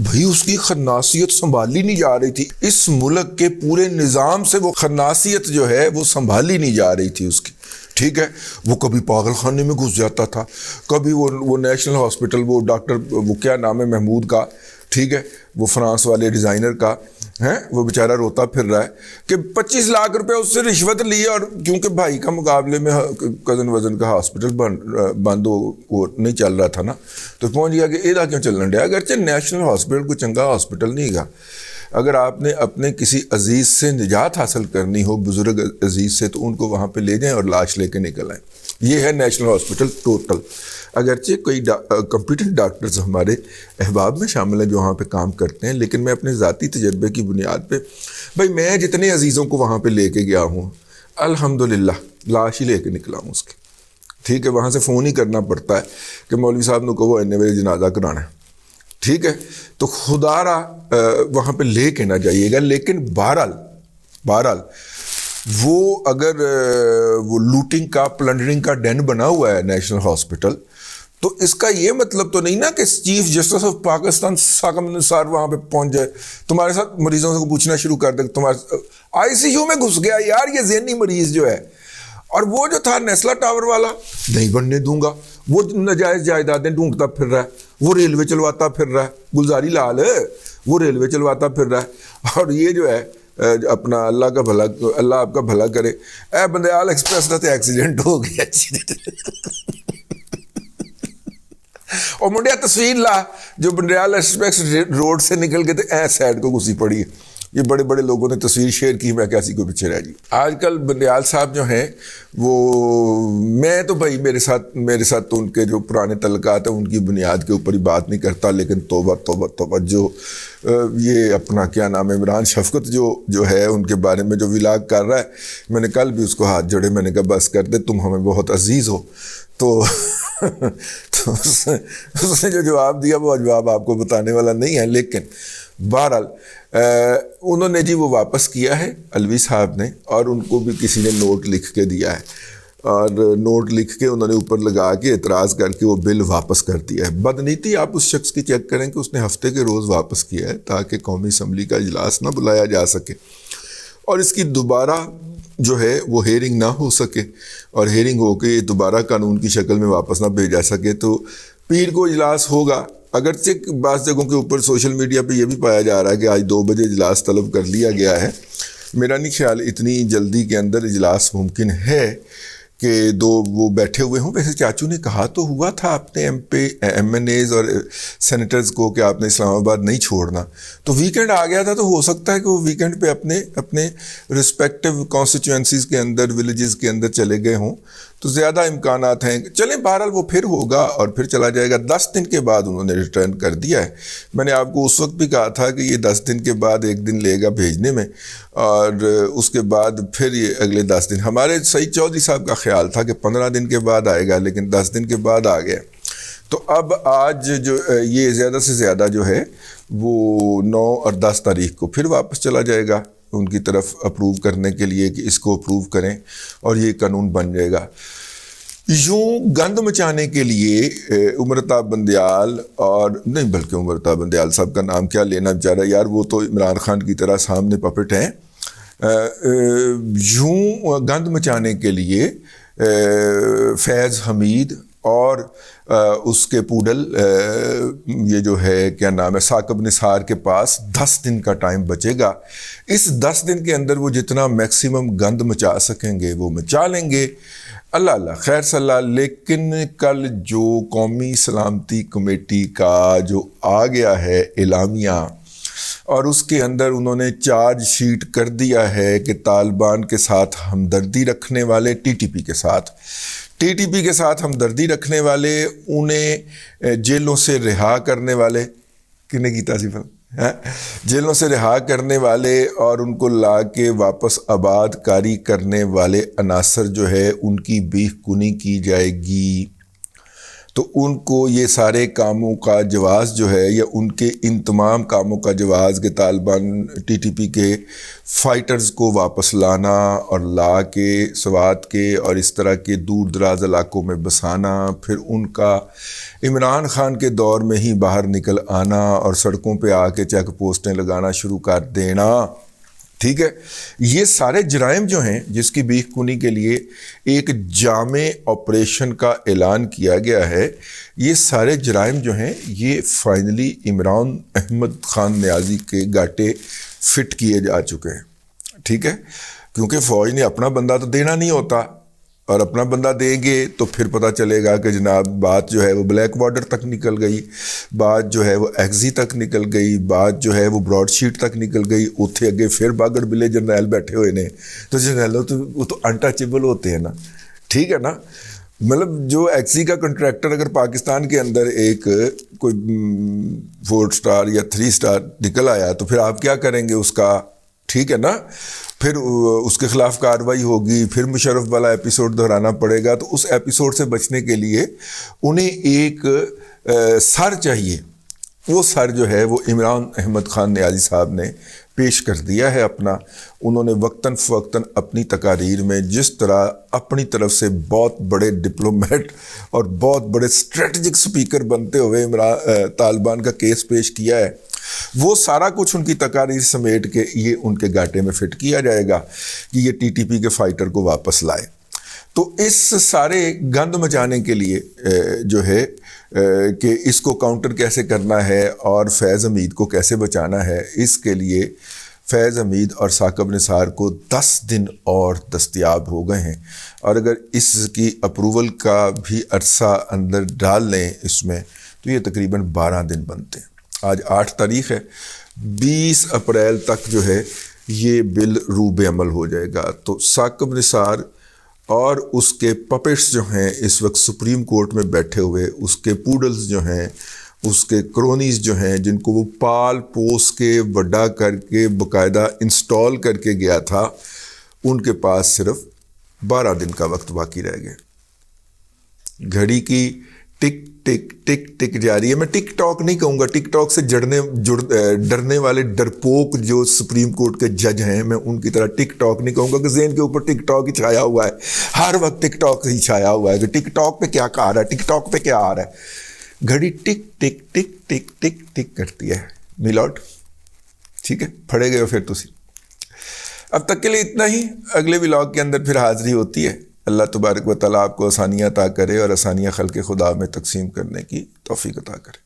بھائی اس کی خناسیت سنبھالی نہیں جا رہی تھی، اس ملک کے پورے نظام سے وہ خناسیت جو ہے وہ سنبھالی نہیں جا رہی تھی اس کی، ٹھیک ہے. وہ کبھی پاگل خانے میں گھس جاتا تھا، کبھی وہ نیشنل ہاسپٹل، وہ ڈاکٹر وہ کیا نام ہے محمود کا، ٹھیک ہے، وہ فرانس والے ڈیزائنر کا ہے، وہ بیچارہ روتا پھر رہا ہے کہ 25 لاکھ روپے اس سے رشوت لی، اور کیونکہ بھائی کا مقابلے میں کزن وزن کا ہاسپٹل بند وہ نہیں چل رہا تھا نا، تو پہنچ گیا کہ یہ کیوں چلن ڈیا. اگرچہ نیشنل ہاسپٹل کوئی چنگا ہاسپٹل نہیں گا، اگر آپ نے اپنے کسی عزیز سے نجات حاصل کرنی ہو، بزرگ عزیز سے، تو ان کو وہاں پہ لے جائیں اور لاش لے کے نکل آئیں. یہ ہے نیشنل ہاسپٹل ٹوٹل. اگرچہ کوئی کمپیٹنٹ ڈاکٹرز ہمارے احباب میں شامل ہیں جو وہاں پہ کام کرتے ہیں، لیکن میں اپنے ذاتی تجربے کی بنیاد پہ، بھائی میں جتنے عزیزوں کو وہاں پہ لے کے گیا ہوں الحمدللہ لاش ہی لے کے نکلا ہوں اس کی، ٹھیک ہے. وہاں سے فون ہی کرنا پڑتا ہے کہ مولوی صاحب نے کہو انہیں میرے جنازہ کرانا ہے، ٹھیک ہے. تو خدا را وہاں پہ لے کے نہ جائیے گا. لیکن بہرحال وہ اگر وہ لوٹنگ کا پلنڈرنگ کا ڈین بنا ہوا ہے نیشنل ہاسپٹل، تو اس کا یہ مطلب تو نہیں نا کہ چیف جسٹس آف پاکستان ساکم نثار وہاں پہ پہنچ جائے، تمہارے ساتھ مریضوں سے پوچھنا شروع کر دے، تمہارے ICU میں گھس گیا یار یہ ذہنی مریض جو ہے. اور وہ جو تھا نیسلا ٹاور والا، نہیں بننے دوں گا، وہ ناجائز جائیدادیں ڈھونڈتا پھر رہا ہے، وہ ریلوے چلواتا پھر رہا ہے، گلزاری لال وہ ریلوے چلواتا پھر رہا ہے. اور یہ جو ہے اپنا اللہ آپ کا بھلا کرے، اے بندیال ایکسپریس کا تو ایکسیڈنٹ ہو گیا اور منڈیا تصویر لا جو بندیال ایکسپریس روڈ سے نکل کے اے سائڈ کو گھسی پڑی ہے. یہ بڑے بڑے لوگوں نے تصویر شیئر کی، میں کیسی کو پیچھے رہ گئی. آج کل بندیال صاحب جو ہیں وہ، میں تو بھائی میرے ساتھ تو ان کے جو پرانے تعلقات ہیں ان کی بنیاد کے اوپر ہی بات نہیں کرتا، لیکن توبہ توبہ توبہ جو یہ اپنا کیا نام ہے عمران شفقت جو ہے ان کے بارے میں جو ولاگ کر رہا ہے، میں نے کل بھی اس کو ہاتھ جوڑے، میں نے کہا بس کر دے، تم ہمیں بہت عزیز ہو. تو اس نے جو جواب دیا وہ جواب آپ کو بتانے والا نہیں ہے. لیکن بہرحال انہوں نے جی وہ واپس کیا ہے علوی صاحب نے، اور ان کو بھی کسی نے نوٹ لکھ کے دیا ہے، اور نوٹ لکھ کے انہوں نے اوپر لگا کے اعتراض کر کے وہ بل واپس کر دیا ہے. بدنیتی آپ اس شخص کی چیک کریں کہ اس نے ہفتے کے روز واپس کیا ہے تاکہ قومی اسمبلی کا اجلاس نہ بلایا جا سکے اور اس کی دوبارہ جو ہے وہ ہیئرنگ نہ ہو سکے، اور ہیئرنگ ہو کے یہ دوبارہ قانون کی شکل میں واپس نہ بھیجا سکے. تو پیر کو اجلاس ہوگا. اگرچہ بعض جگہوں کے اوپر سوشل میڈیا پہ یہ بھی پایا جا رہا ہے کہ آج 2 بجے اجلاس طلب کر لیا گیا ہے. میرا نہیں خیال اتنی جلدی کے اندر اجلاس ممکن ہے کہ 2 وہ بیٹھے ہوئے ہوں. ویسے چاچو نے کہا تو ہوا تھا اپنے MNAs اور سینیٹرز کو کہ آپ نے اسلام آباد نہیں چھوڑنا، تو ویکنڈ آ گیا تھا، تو ہو سکتا ہے کہ وہ ویکنڈ پہ اپنے رسپیکٹیو کانسٹیچوئنسیز کے اندر، ولیجز کے اندر چلے گئے ہوں، تو زیادہ امکانات ہیں. چلیں بہرحال وہ پھر ہوگا اور پھر چلا جائے گا. 10 دن کے بعد انہوں نے ریٹرن کر دیا ہے. میں نے آپ کو اس وقت بھی کہا تھا کہ یہ 10 دن کے بعد 1 دن لے گا بھیجنے میں، اور اس کے بعد پھر یہ اگلے 10 دن. ہمارے سعید چودھری صاحب کا خیال تھا کہ 15 دن کے بعد آئے گا، لیکن 10 دن کے بعد آ گیا. تو اب آج جو یہ زیادہ سے زیادہ جو ہے وہ 9 اور 10 تاریخ کو پھر واپس چلا جائے گا ان کی طرف اپروو کرنے کے لیے کہ اس کو اپروو کریں اور یہ قانون بن جائے گا. یوں گند مچانے کے لیے عمرتا بندیال، اور نہیں بلکہ عمرتا بندیال صاحب کا نام کیا لینا بیچارہ یار، وہ تو عمران خان کی طرح سامنے پپٹ ہیں. یوں گند مچانے کے لیے فیض حمید اور اس کے پوڈل یہ جو ہے کیا نام ہے ثاقب نثار کے پاس 10 دن کا ٹائم بچے گا. اس 10 دن کے اندر وہ جتنا میکسیمم گند مچا سکیں گے وہ مچا لیں گے. اللہ خیر صلی اللہ. لیکن کل جو قومی سلامتی کمیٹی کا جو آ گیا ہے اعلامیہ، اور اس کے اندر انہوں نے چارج شیٹ کر دیا ہے کہ طالبان کے ساتھ ہمدردی رکھنے والے، ٹی ٹی پی کے ساتھ ہمدردی رکھنے والے، انہیں جیلوں سے رہا کرنے والے، کنے کی تعریف جیلوں سے رہا کرنے والے اور ان کو لا کے واپس آباد کاری کرنے والے عناصر جو ہے ان کی بیخ کنی کی جائے گی. تو تو ان کو یہ سارے کاموں کا جواز جو ہے یا ان کے ان تمام کاموں کا جواز کہ طالبان ٹی ٹی پی کے فائٹرز کو واپس لانا اور لا کے سوات کے اور اس طرح کے دور دراز علاقوں میں بسانا، پھر ان کا عمران خان کے دور میں ہی باہر نکل آنا اور سڑکوں پہ آ کے چیک پوسٹیں لگانا شروع کر دینا، ٹھیک ہے، یہ سارے جرائم جو ہیں جس کی بیخ کنی کے لیے ایک جامع آپریشن کا اعلان کیا گیا ہے، یہ سارے جرائم جو ہیں یہ فائنلی عمران احمد خان نیازی کے گاٹے فٹ کیے جا چکے ہیں، ٹھیک ہے، کیونکہ فوج نے اپنا بندہ تو دینا نہیں ہوتا، اور اپنا بندہ دیں گے تو پھر پتہ چلے گا کہ جناب بات جو ہے وہ بلیک بارڈر تک نکل گئی، بات جو ہے وہ ایگزی تک نکل گئی، بات جو ہے وہ براڈ شیٹ تک نکل گئی، اتھے اگے پھر باگڑ بلے جرنیل بیٹھے ہوئے نے، تو جرنیلوں تو وہ تو انٹچیبل ہوتے ہیں نا، ٹھیک ہے نا، مطلب جو ایگزی کا کنٹریکٹر اگر پاکستان کے اندر ایک کوئی 4 سٹار یا 3 سٹار نکل آیا تو پھر آپ کیا کریں گے اس کا، ٹھیک ہے نا، پھر اس کے خلاف کارروائی ہوگی، پھر مشرف والا ایپیسوڈ دہرانا پڑے گا، تو اس ایپیسوڈ سے بچنے کے لیے انہیں ایک سر چاہیے، وہ سر جو ہے وہ عمران احمد خان نیازی صاحب نے پیش کر دیا ہے اپنا، انہوں نے وقتاً فوقتاً اپنی تقاریر میں جس طرح اپنی طرف سے بہت بڑے ڈپلومیٹ اور بہت بڑے اسٹریٹجک سپیکر بنتے ہوئے طالبان کا کیس پیش کیا ہے، وہ سارا کچھ ان کی تقاریر سمیٹ کے یہ ان کے گاٹے میں فٹ کیا جائے گا کہ یہ ٹی ٹی پی کے فائٹر کو واپس لائے۔ تو اس سارے گند مچانے کے لیے جو ہے کہ اس کو کاؤنٹر کیسے کرنا ہے اور فیض حمید کو کیسے بچانا ہے، اس کے لیے فیض حمید اور ثاقب نثار کو 10 دن اور دستیاب ہو گئے ہیں، اور اگر اس کی اپروول کا بھی عرصہ اندر ڈال لیں اس میں تو یہ تقریباً 12 دن بنتے ہیں۔ آج 8 تاریخ ہے، 20 اپریل تک جو ہے یہ بل روب عمل ہو جائے گا۔ تو ثاقب نثار اور اس کے پپٹس جو ہیں اس وقت سپریم کورٹ میں بیٹھے ہوئے، اس کے پوڈلز جو ہیں، اس کے کرونیز جو ہیں جن کو وہ پال پوس کے بڑا کر کے باقاعدہ انسٹال کر کے گیا تھا، ان کے پاس صرف 12 دن کا وقت باقی رہ گیا۔ گھڑی کی ٹک ٹک ٹک ٹک جاری ہے۔ میں ٹک ٹاک نہیں کہوں گا، ٹک ٹاک سے ڈرنے والے ڈرپوک جو سپریم کورٹ کے جج ہیں، میں ان کی طرح ٹک ٹاک نہیں کہوں گا کہ ذہن کے اوپر ٹک ٹاک ہی چھایا ہوا ہے، ہر وقت ٹک ٹاک ہی چھایا ہوا ہے کہ ٹک ٹاک پہ کیا کہا رہا ہے، ٹک ٹاک پہ کیا آ رہا ہے۔ گھڑی ٹک ٹک ٹک ٹک ٹک ٹک کرتی ہے میلاڈ، ٹھیک ہے، پڑھے گئے ہو پھر تسی۔ اب تک کے لیے اتنا ہی، اگلے ولاگ کے اندر پھر حاضری ہوتی ہے۔ اللہ تبارک و تعالیٰ آپ کو آسانیاں عطا کرے اور آسانیاں خلق خدا میں تقسیم کرنے کی توفیق عطا کرے۔